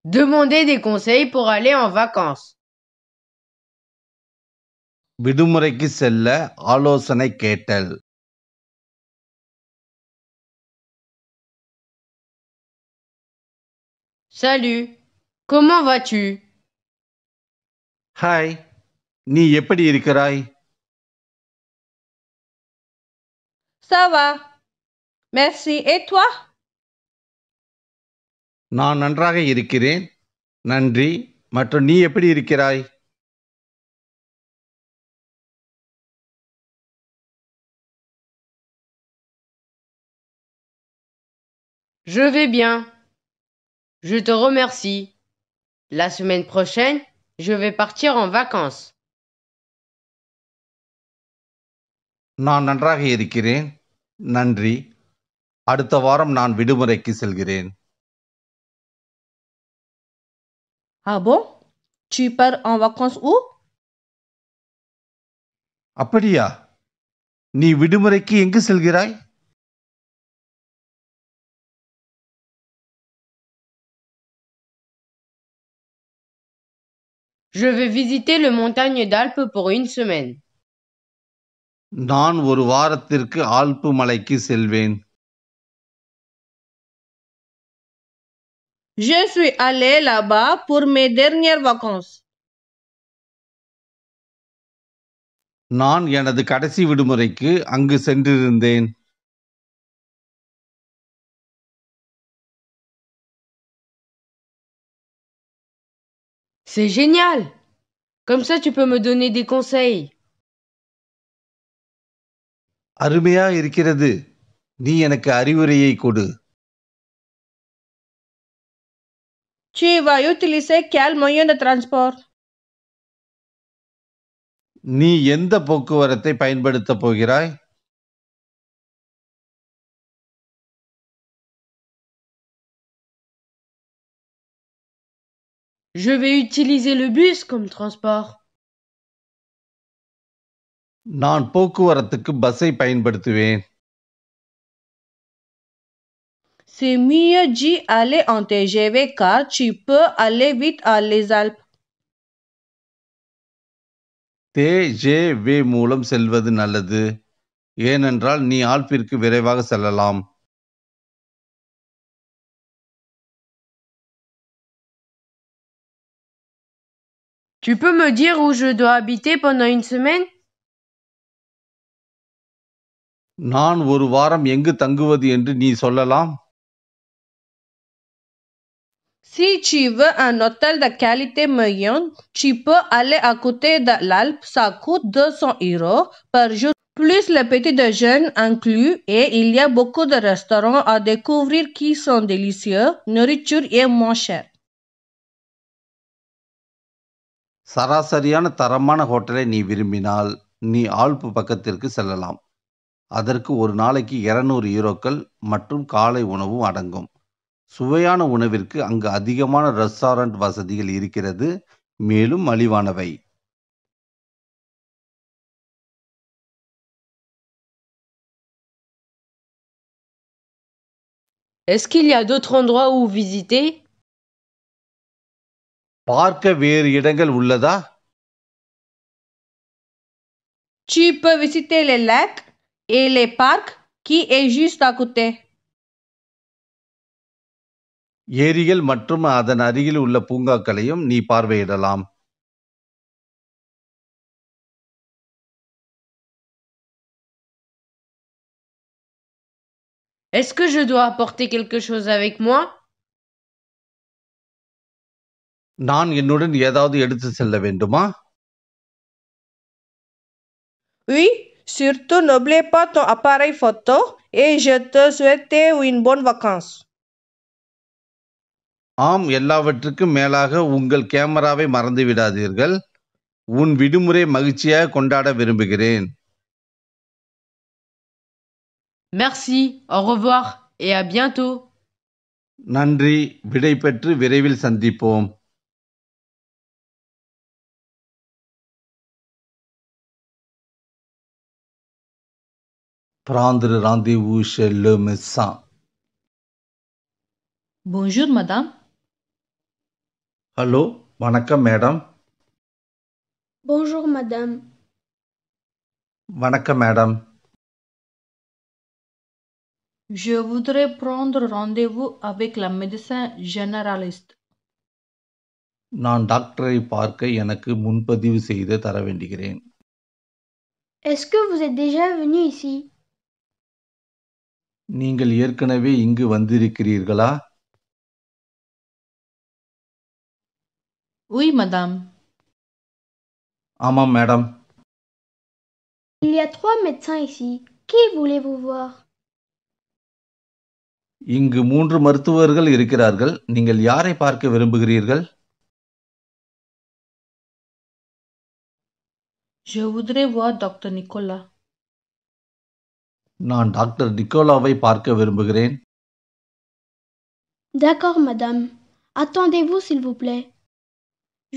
Demander des conseils pour aller en vacances. விடுமுறைக்கு செல்ல ஆலோசனை கேட்டல். Salut, comment vas-tu? ஹாய், நீ எப்படி இருக்கிறாய்? Ça va. Merci. Et toi? நான் நன்றாக இருக்கிறேன், நன்றி. மற்றும் நீ எப்படி இருக்கிறாய்? Je vais bien. Je te remercie. La semaine prochaine, je vais partir en vacances. நான் நன்றாக இருக்கிறேன், நன்றி. அடுத்த வாரம் நான் விடுமுறைக்கு செல்கிறேன். Ah bon? Tu pars en vacances où? அப்படியா? நீ விடுமுறைக்கு எங்கு செல்கிறாய்? Je vais visiter le montagne d'Alpes pour une semaine. நான் ஒரு வாரத்திற்கு ஆல்ப்பு மலைக்கு செல்வேன். Je suis allé là-bas pour mes dernières vacances. நான் எனது கடைசி விடுமுறைக்கு அங்கு சென்றிருந்தேன். C'est génial! Comme ça, tu peux me donner des conseils. அருமையா இருக்கிறது. நீ எனக்கு அறிவுரையை கொடு. Tu vas utiliser quel moyen de transport? நீ எந்த போக்குவரத்தை பயன்படுத்தப் போகிறாய்? Je vais utiliser le bus comme transport. நான் போக்குவரத்துக்கு பஸ்ஸை பயன்படுத்துவேன். C'est mieux d'y aller en TGV car tu peux aller vite à les Alpes. TGV மூலம் செல்வது நல்லது, ஏனென்றால் நீ ஆல்ப்பிற்கு விரைவாக செல்லலாம். Tu peux me dire où je dois habiter pendant une semaine? நான் ஒரு வாரம் எங்கு தங்குவது என்று நீ சொல்லலாம்? Si tu veux un hôtel de qualité moyenne, tu peux aller à côté de l'Alpe. Ça coûte 200 € par jour, plus le petit déjeuner inclus. Et il y a beaucoup de restaurants à découvrir qui sont délicieux. Nourriture est moins chère. சராசரியான தரமான ஹோட்டலை நீ விரும்பினால் நீ ஆல்ப்பு பக்கத்திற்கு செல்லலாம். அதற்கு ஒரு நாளைக்கு 200 யூரோக்கள் மற்றும் காலை உணவும் அடங்கும். சுவையான உணவிற்கு அங்கு அதிகமான ரெஸ்டாரண்ட் வசதிகள் இருக்கிறது, மேலும் மலிவானவை. Est-ce qu'il y a d'autres endroits où visiter? பார்க்க வேறு இடங்கள் உள்ளதா? Tu peux visiter les lacs et les parcs qui est juste à côté. ஏரிகள் மற்றும் அதன் அருகில் உள்ள பூங்காக்களையும் நீ பார்வையிடலாம். Est-ce que je dois apporter quelque chose avec moi? நான் என்னுடன் ஏதாவது எடுத்து செல்ல வேண்டுமா? Oui, surtout n'oublie pas ton appareil photo et je te souhaite une bonne vacance. ஆம், எல்லாவற்றுக்கும் மேலாக உங்கள் கேமராவை மறந்து விடாதீர்கள். உன் விடுமுறை மகிழ்ச்சியாக கொண்டாட விரும்புகிறேன். Merci, au revoir et à bientôt. நன்றி, விடை பெற்று விரைவில் சந்திப்போம். Prendre rendez-vous chez le médecin. Bonjour madame. Hello, வணக்கம் மேடம். Bonjour madame. வணக்கம் madam. Je voudrais prendre rendez-vous avec la médecin généraliste. நான் டாக்டரை பார்க்க எனக்கு முன்பதிவு செய்து தர வேண்டுகிறேன். Est-ce que vous êtes déjà venu ici? நீங்கள் ஏற்கனவே இங்கு வந்திருக்கிறீர்களா? Oui, madame. ஆமாம் madam. Il y a 3 médecins ici. Qui voulez-vous voir? இங்கு 3 மருத்துவர்கள் இருக்கிறார்கள். நீங்கள் யாரை பார்க்க விரும்புகிறீர்கள்? Je voudrais voir Dr. Nicolas. நான் டாக்டர் நிக்கோலாவை பார்க்க விரும்புகிறேன். D'accord madame. Attendez-vous s'il vous plaît.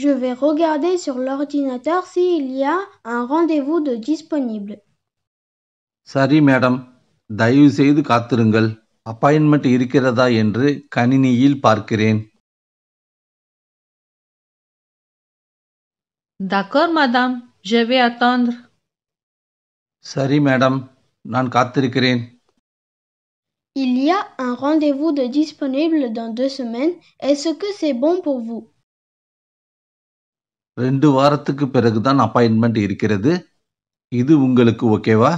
Je vais regarder sur l'ordinateur s'il y a un rendez-vous de disponible. சரி மேடம், தயவு செய்து காத்திருங்கள். அப்பாயின்மெண்ட் இருக்கிறதா என்று கணினியில் பார்க்கிறேன். D'accord, madame. Je vais attendre. சரி மேடம், நான் காத்திருக்கிறேன். Il y a un rendez-vous de disponible dans 2 semaines. Est-ce que c'est bon pour vous? 2 வாரத்துக்கு பிறகுதான் அப்பாயின்மெண்ட் இருக்கிறது. இது உங்களுக்கு ஓகேவா?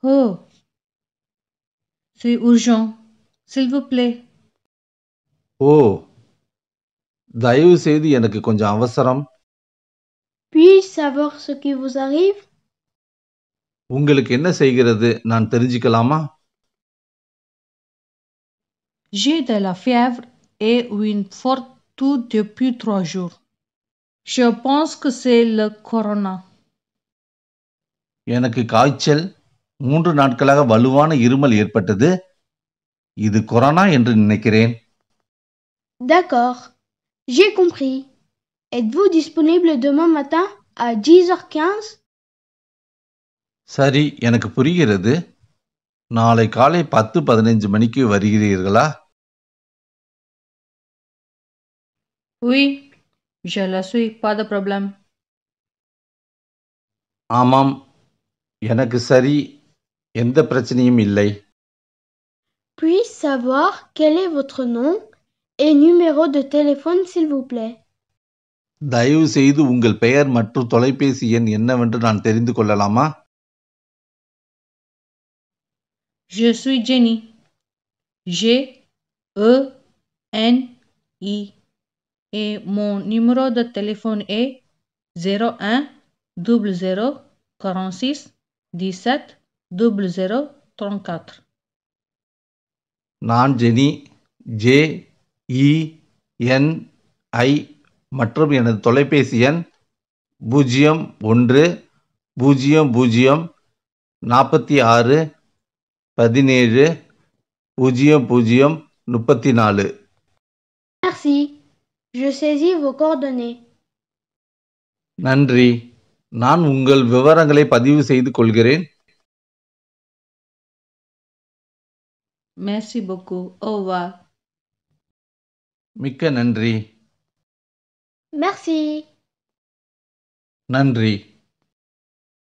Oh, c'est urgent. S'il vous plaît. ஓ, தயவு செய்து எனக்கு கொஞ்சம் அவசரம். Puis-je savoir ce qui vous arrive? உங்களுக்கு என்ன செய்கிறது நான் தெரிஞ்சுக்கலாமா? J'ai de la fièvre et une forte toux depuis 3 jours. Je pense que c'est le corona. எனக்கு காய்ச்சல், 3 நாட்களாக வலுவான இருமல் ஏற்பட்டது. இது கொரோனா என்று நினைக்கிறேன். D'accord. J'ai compris. Êtes-vous disponible demain matin à 10h15? சரி, எனக்கு புரிகிறது. நாளை காலை 10:15 மணிக்கு வருகிறீர்களா? Oui, je le suis, pas de problème. ஆமாம், எனக்கு சரி, எந்த பிரச்சனையும் இல்லை. Puis-je savoir quel est votre nom et numéro de téléphone s'il vous plaît? தயவு செய்து உங்கள் பெயர் மற்றும் தொலைபேசி எண் என்னவென்று நான் தெரிந்து கொள்ளலாமா? Je suis Jenny. G-E-N-I. Et mon numéro de téléphone est 01 00 46 17 00 34. நான் ஜெனி, JENI மற்றும் எனது தொலைபேசி எண் 01 00 46 17 00 34. Merci. Je saisis vos coordonnées. நன்றி, நான் உங்கள் விவரங்களை பதிவு செய்து கொள்கிறேன். Merci beaucoup. Au revoir. மிக்க நன்றி. Merci. நன்றி.